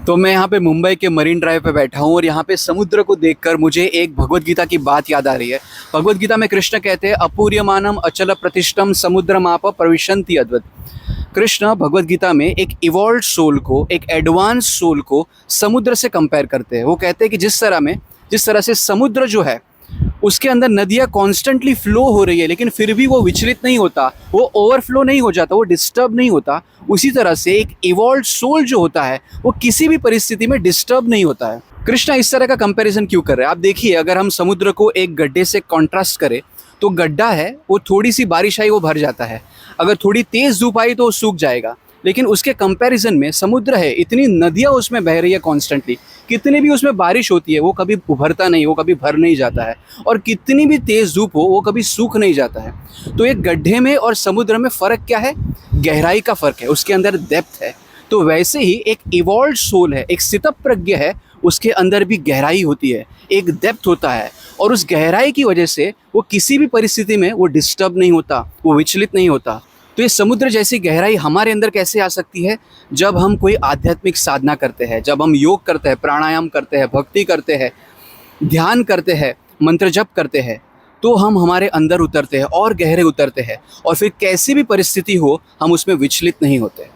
तो मैं यहाँ पे मुंबई के मरीन ड्राइव पे बैठा हूँ और यहाँ पे समुद्र को देखकर मुझे एक भगवत गीता की बात याद आ रही है। भगवत गीता में कृष्ण कहते हैं अपूर्यमानम अचल प्रतिष्ठम समुद्रमाप प्रविशन्ति अद्वैत। कृष्ण भगवत गीता में एक इवॉल्व सोल को, एक एडवांस सोल को समुद्र से कंपेयर करते हैं। वो कहते हैं कि जिस तरह से समुद्र जो है उसके अंदर नदियाँ कॉन्स्टेंटली फ्लो हो रही है, लेकिन फिर भी वो विचलित नहीं होता, वो ओवरफ्लो नहीं हो जाता, वो डिस्टर्ब नहीं होता। उसी तरह से एक इवॉल्व सोल जो होता है वो किसी भी परिस्थिति में डिस्टर्ब नहीं होता है। कृष्णा इस तरह का कंपैरिजन क्यों कर रहे हैं? आप देखिए, अगर हम समुद्र को एक गड्ढे से कॉन्ट्रास्ट करें तो गड्ढा है वो थोड़ी सी बारिश आई वो भर जाता है, अगर थोड़ी तेज़ धूप आई तो वो सूख जाएगा। लेकिन उसके कंपैरिजन में समुद्र है, इतनी नदियाँ उसमें बह रही है कॉन्स्टेंटली, कितनी भी उसमें बारिश होती है वो कभी उभरता नहीं, वो कभी भर नहीं जाता है, और कितनी भी तेज़ धूप हो वो कभी सूख नहीं जाता है। तो एक गड्ढे में और समुद्र में फ़र्क क्या है? गहराई का फ़र्क है, उसके अंदर डेप्थ है। तो वैसे ही एक इवॉल्व सोल है, एक स्थितप्रज्ञ है, उसके अंदर भी गहराई होती है, एक डेप्थ होता है, और उस गहराई की वजह से वो किसी भी परिस्थिति में वो डिस्टर्ब नहीं होता, वो विचलित नहीं होता। तो ये समुद्र जैसी गहराई हमारे अंदर कैसे आ सकती है? जब हम कोई आध्यात्मिक साधना करते हैं, जब हम योग करते हैं, प्राणायाम करते हैं, भक्ति करते हैं, ध्यान करते हैं, मंत्र जप करते हैं, तो हम हमारे अंदर उतरते हैं और गहरे उतरते हैं, और फिर कैसी भी परिस्थिति हो हम उसमें विचलित नहीं होते।